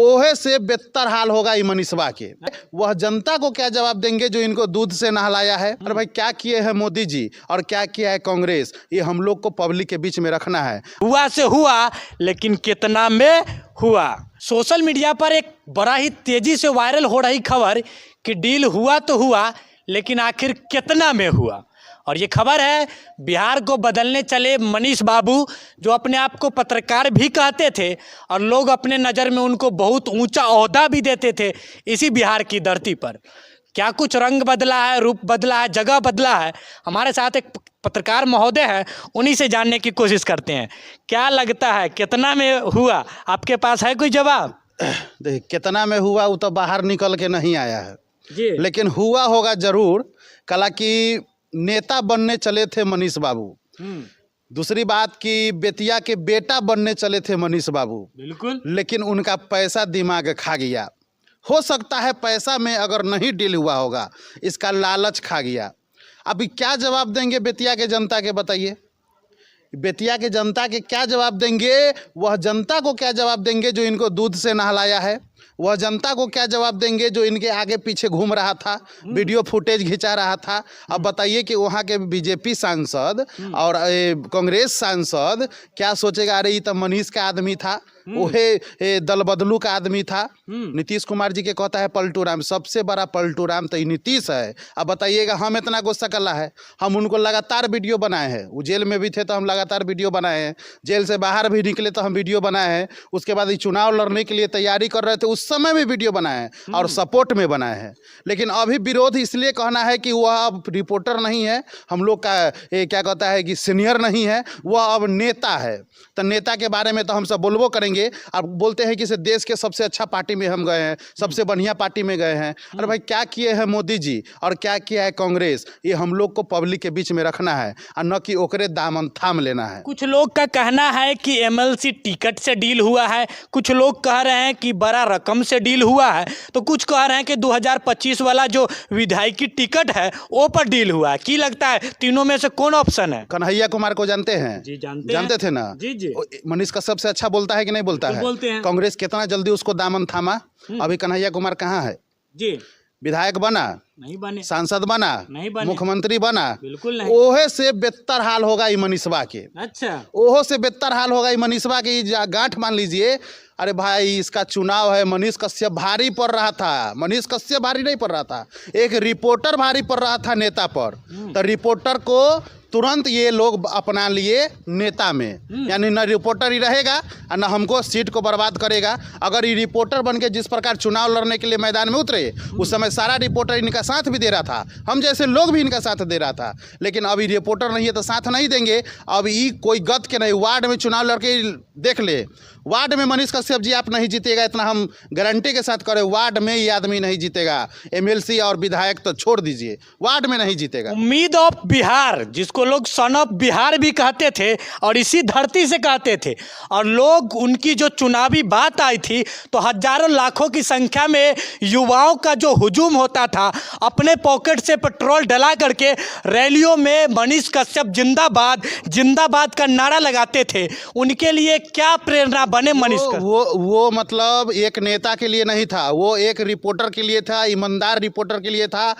ओहे से बेहतर हाल होगा ई मनीषवा के। वह जनता को क्या जवाब देंगे जो इनको दूध से नहलाया है। अरे भाई क्या किए हैं मोदी जी और क्या किया है कांग्रेस, ये हम लोग को पब्लिक के बीच में रखना है। हुआ से हुआ, लेकिन कितना में हुआ। सोशल मीडिया पर एक बड़ा ही तेजी से वायरल हो रही खबर कि डील हुआ तो हुआ, लेकिन आखिर कितना में हुआ। और ये खबर है बिहार को बदलने चले मनीष बाबू, जो अपने आप को पत्रकार भी कहते थे और लोग अपने नज़र में उनको बहुत ऊंचा ओहदा भी देते थे इसी बिहार की धरती पर। क्या कुछ रंग बदला है, रूप बदला है, जगह बदला है। हमारे साथ एक पत्रकार महोदय हैं, उन्हीं से जानने की कोशिश करते हैं। क्या लगता है कितना में हुआ? आपके पास है कोई जवाब? देखिए कितना में हुआ वो तो बाहर निकल के नहीं आया है जी, लेकिन हुआ होगा जरूर। कला की नेता बनने चले थे मनीष बाबू। दूसरी बात कि बेतिया के बेटा बनने चले थे मनीष बाबू, बिल्कुल। लेकिन उनका पैसा दिमाग खा गया। हो सकता है पैसा में अगर नहीं डील हुआ होगा, इसका लालच खा गया। अभी क्या जवाब देंगे बेतिया के जनता के, बताइए। बेतिया के जनता के क्या जवाब देंगे? वह जनता को क्या जवाब देंगे जो इनको दूध से नहलाया है? वह जनता को क्या जवाब देंगे जो इनके आगे पीछे घूम रहा था, वीडियो फुटेज खिंचा रहा था? अब बताइए कि वहाँ के बीजेपी सांसद और कांग्रेस सांसद क्या सोचेगा, अरे ये तो मनीष का आदमी था, वह दल बदलू का आदमी था। नीतीश कुमार जी के कहता है पलटू राम, सबसे बड़ा पलटू राम तो नीतीश है। अब बताइएगा हम इतना गुस्सा कर रहा है, हम उनको लगातार वीडियो बनाए हैं। वो जेल में भी थे तो हम लगातार वीडियो बनाए हैं, जेल से बाहर भी निकले तो हम वीडियो बनाए हैं। उसके बाद चुनाव लड़ने के लिए तैयारी कर रहे थे उस समय भी वीडियो बनाए हैं और सपोर्ट में बनाए हैं। लेकिन अभी विरोध इसलिए कहना है कि वह अब रिपोर्टर नहीं है, हम लोग का क्या कहता है कि सीनियर नहीं है, वह अब नेता है। तो नेता के बारे में तो हम सब बोलबो करेंगे। अब बोलते हैं कि इस देश के सबसे अच्छा पार्टी में हम गए हैं, सबसे बढ़िया पार्टी में गए हैं। अरे भाई क्या किए हैं मोदी जी और क्या किया है कांग्रेस, ये हम लोग को पब्लिक के बीच में रखना है और न कि ओकरे दामन थाम लेना है। कुछ लोग का कहना है कि एमएलसी टिकट से डील हुआ है, कुछ लोग कह रहे हैं कि बड़ा रकम से डील हुआ है, तो कुछ कह रहे हैं कि 2025 वाला जो विधायकी टिकट है वो पर डील हुआ है। की लगता है तीनों में से कौन ऑप्शन है? कन्हैया कुमार को जानते हैं? जी जानते थे ना? जी जी। मनीष का सबसे अच्छा बोलता है कि नहीं बोलता है? बोलते हैं। कांग्रेस कितना जल्दी उसको दामन थामा। अभी कन्हैया कुमार कहाँ है? जी, विधायक बना नहीं बने, सांसद बना नहीं बने, मुख्यमंत्री बना, बिल्कुल नहीं। ओहे से बेहतर हाल होगा ई मनीषवा के। अच्छा, ओहो से बेहतर हाल होगा ई मनीषवा के। गांठ मान लीजिए। अरे भाई इसका चुनाव है, मनीष कश्यप भारी पड़ रहा था, मनीष कश्यप भारी नहीं पड़ रहा था, एक रिपोर्टर भारी पड़ रहा था नेता पर। तो रिपोर्टर को तुरंत ये लोग अपना लिए नेता में, यानी न रिपोर्टर ही रहेगा और न हमको सीट को बर्बाद करेगा। अगर ये रिपोर्टर बन के जिस प्रकार चुनाव लड़ने के लिए मैदान में उतरे, उस समय सारा रिपोर्टर इनका साथ भी दे रहा था, हम जैसे लोग भी इनका साथ दे रहा था। लेकिन अभी रिपोर्टर नहीं है तो साथ नहीं देंगे। अब ये कोई गत के नहीं, वार्ड में चुनाव लड़के देख ले, वार्ड में मनीष कश्यप जी आप नहीं जीतेगा, इतना हम गारंटी के साथ करें। वार्ड में ये आदमी नहीं जीतेगा, एमएलसी और विधायक तो छोड़ दीजिए, वार्ड में नहीं जीतेगा। उम्मीद ऑफ बिहार, जिसको लोग सन ऑफ बिहार भी कहते थे और इसी धरती से कहते थे, और लोग उनकी जो चुनावी बात आई थी तो हजारों लाखों की संख्या में युवाओं का जो हुजूम होता था, अपने पॉकेट से पेट्रोल डला करके रैलियों में मनीष कश्यप जिंदाबाद जिंदाबाद का नारा लगाते थे। उनके लिए क्या प्रेरणा बने मनीष कश्यप? वो मतलब एक नेता के लिए नहीं था, वो एक रिपोर्टर के लिए था, ईमानदार रिपोर्टर के लिए था,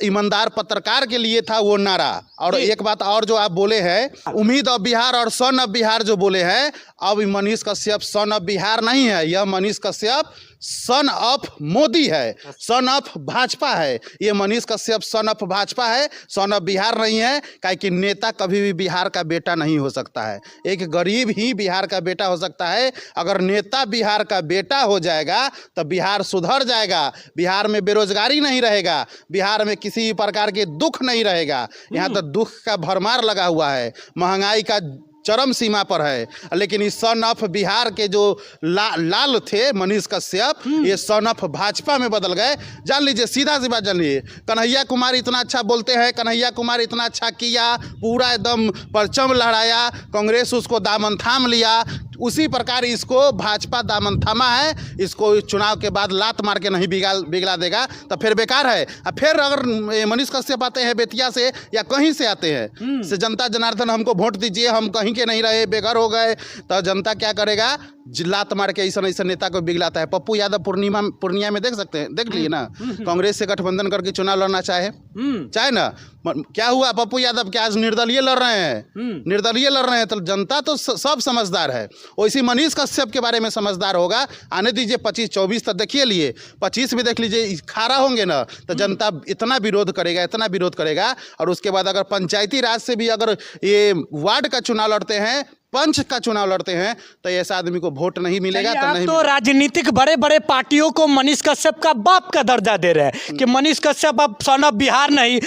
ईमानदार पत्रकार के लिए था वो नारा। और एक बात और जो आप बोले हैं, उम्मीद ऑफ बिहार और सन ऑफ बिहार जो बोले हैं, अब मनीष कश्यप सन ऑफ बिहार नहीं है, यह मनीष कश्यप सन ऑफ मोदी है, सन ऑफ भाजपा है। ये मनीष कश्यप सन ऑफ भाजपा है, सन ऑफ बिहार नहीं है। काहे कि नेता कभी भी बिहार का बेटा नहीं हो सकता है, एक गरीब ही बिहार का बेटा हो सकता है। अगर नेता बिहार का बेटा हो जाएगा तो बिहार सुधर जाएगा, बिहार में बेरोजगारी नहीं रहेगा, बिहार में किसी प्रकार के दुख नहीं रहेगा। यहाँ तो दुख का भरमार लगा हुआ है, महंगाई का चरम सीमा पर है। लेकिन इस सन ऑफ बिहार के जो लाल थे मनीष कश्यप, ये सन ऑफ भाजपा में बदल गए। जान लीजिए, सीधा सी बात जान लीजिए, कन्हैया कुमार इतना अच्छा बोलते हैं, कन्हैया कुमार इतना अच्छा किया, पूरा एकदम परचम लहराया, कांग्रेस उसको दामन थाम लिया, उसी प्रकार इसको भाजपा दामन थामा है, इसको चुनाव के बाद लात मार के नहीं बिगला देगा तो फिर बेकार है। अब फिर अगर मनीष कश्यप आते हैं बेतिया से या कहीं से आते हैं से जनता जनार्दन हमको वोट दीजिए, हम कहीं के नहीं रहे, बेघर हो गए, तो जनता क्या करेगा, लात मार के ऐसा नेता को बिगलाता है। पप्पू यादव पूर्णिया में देख सकते हैं, देख लिए ना, कांग्रेस से गठबंधन करके चुनाव लड़ना चाहे ना, क्या हुआ पप्पू यादव क्या आज निर्दलीय लड़ रहे हैं, निर्दलीय लड़ रहे हैं। तो जनता तो सब समझदार है, वैसे मनीष कश्यप के बारे में समझदार होगा। आने दीजिए 25-24 तक देखिए लिए, 25 भी देख लीजिए, खारा होंगे ना तो जनता इतना विरोध करेगा, इतना विरोध करेगा। और उसके बाद अगर पंचायती राज से भी अगर ये वार्ड का चुनाव लड़ते हैं, पंच का चुनाव लड़ते हैं, तो ऐसा आदमी को वोट नहीं मिलेगा। तो नहीं तो राजनीतिक बड़े बड़े पार्टियों को मनीष कश्यप का बाप का दर्जा दे रहे हैं कि मनीष कश्यप अब सन ऑफ बिहार नहीं,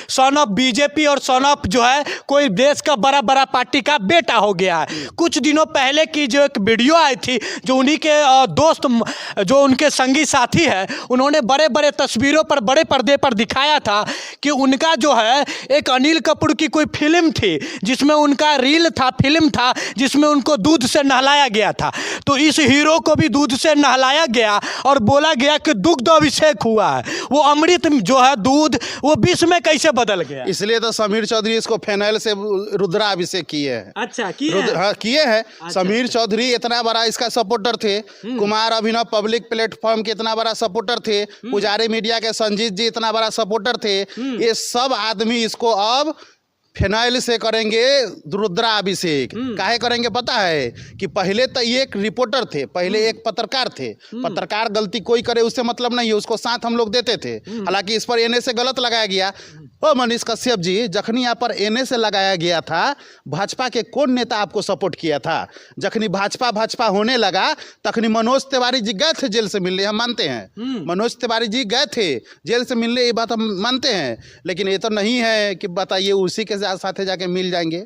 सन ऑफ बीजेपी और सन ऑफ जो है कोई देश का बड़ा बड़ा पार्टी का बेटा हो गया है। कुछ दिनों पहले की जो एक वीडियो आई थी, जो उन्हीं के दोस्त, जो उनके संगी साथी है, उन्होंने बड़े बड़े तस्वीरों पर बड़े पर्दे पर दिखाया था कि उनका जो है एक अनिल कपूर की कोई फिल्म थी, जिसमें उनका रील था, फिल्म था, जिसमें उनको दूध से नहलाया गया था। तो इस हीरो को भी दूध से नहलाया गया और बोला गया कि दुग्ध अभिषेक हुआ है। वो अमृत जो है दूध, वो विष में कैसे बदल गया? इसलिए तो समीर चौधरी इसको फेनाइल से रुद्राभिषेक किए हैं। अच्छा, किए हैं? हाँ, किए हैं। अच्छा, समीर चौधरी इतना बड़ा इसका सपोर्टर थे, कुमार अभिनव पब्लिक प्लेटफॉर्म के इतना बड़ा सपोर्टर थे, पुजारी मीडिया के संजीत जी इतना बड़ा सपोर्टर थे। ये सब आदमी इसको अब फेनाइल से करेंगे रुद्राभिषेक। काहे करेंगे पता है कि पहले तो ये एक रिपोर्टर थे, पहले एक पत्रकार थे। पत्रकार गलती कोई करे उससे मतलब नहीं है, उसको साथ हम लोग देते थे। हालांकि इस पर एनए से गलत लगाया गया। ओ मनीष कश्यप जी, जखनी यहाँ पर एनए से लगाया गया था, भाजपा के कौन नेता आपको सपोर्ट किया था? जखनी भाजपा होने लगा तखनी मनोज तिवारी जी गए थे जेल से मिलने, हम मानते हैं। मनोज तिवारी जी गए थे जेल से मिलने, ये बात हम मानते हैं। लेकिन ये तो नहीं है कि बताइए उसी के साथ जाके मिल जाएंगे।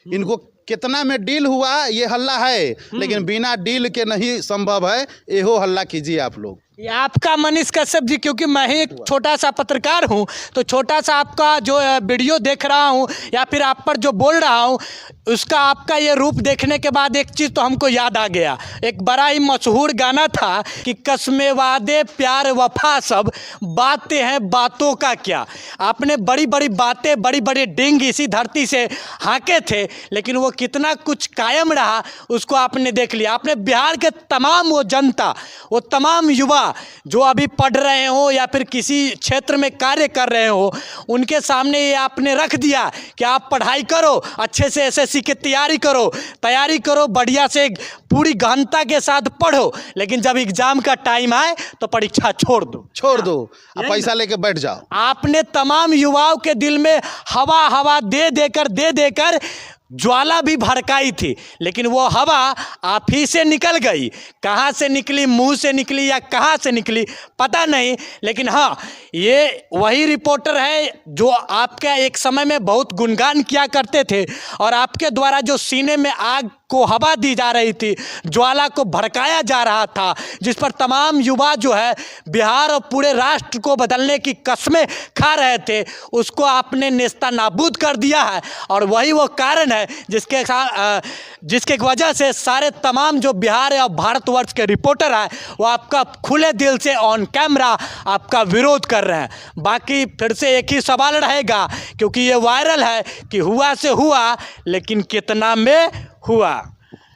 इनको कितना में डील हुआ ये हल्ला है, लेकिन बिना डील के नहीं संभव है। एहो हल्ला कीजिए आप लोग। ये आपका मनीष कश्यप जी, क्योंकि मैं ही एक छोटा सा पत्रकार हूं, तो छोटा सा आपका जो वीडियो देख रहा हूं या फिर आप पर जो बोल रहा हूं, उसका आपका ये रूप देखने के बाद एक चीज़ तो हमको याद आ गया। एक बड़ा ही मशहूर गाना था कि कसमे वादे प्यार वफा सब, बातें हैं बातों का क्या। आपने बड़ी बड़ी बातें, बड़ी बड़ी डिंग इसी धरती से हाँके थे, लेकिन वो कितना कुछ कायम रहा उसको आपने देख लिया। आपने बिहार के तमाम वो जनता, वो तमाम युवा जो अभी पढ़ रहे हो या फिर किसी क्षेत्र में कार्य कर रहे हो, उनके सामने ये आपने रख दिया कि आप पढ़ाई करो, अच्छे से एसएससी की तैयारी करो, बढ़िया से पूरी गहनता के साथ पढ़ो, लेकिन जब एग्जाम का टाइम आए तो परीक्षा छोड़ दो, अब पैसा लेके बैठ जाओ। आपने तमाम युवाओं के दिल में हवा दे देकर ज्वाला भी भड़काई थी, लेकिन वो हवा आप ही से निकल गई। कहाँ से निकली, मुंह से निकली या कहाँ से निकली पता नहीं, लेकिन हाँ, ये वही रिपोर्टर है जो आपका एक समय में बहुत गुणगान किया करते थे और आपके द्वारा जो सीने में आग को हवा दी जा रही थी, ज्वाला को भड़काया जा रहा था, जिस पर तमाम युवा जो है बिहार और पूरे राष्ट्र को बदलने की कस्में खा रहे थे, उसको आपने नेस्ता नाबूद कर दिया है। और वही वो कारण है जिसके वजह से सारे तमाम जो बिहार और भारतवर्ष के रिपोर्टर हैं वो आपका खुले दिल से ऑन कैमरा आपका विरोध कर रहे हैं। बाकी फिर से एक ही सवाल रहेगा, क्योंकि ये वायरल है कि हुआ से हुआ, लेकिन कितना में हुआ।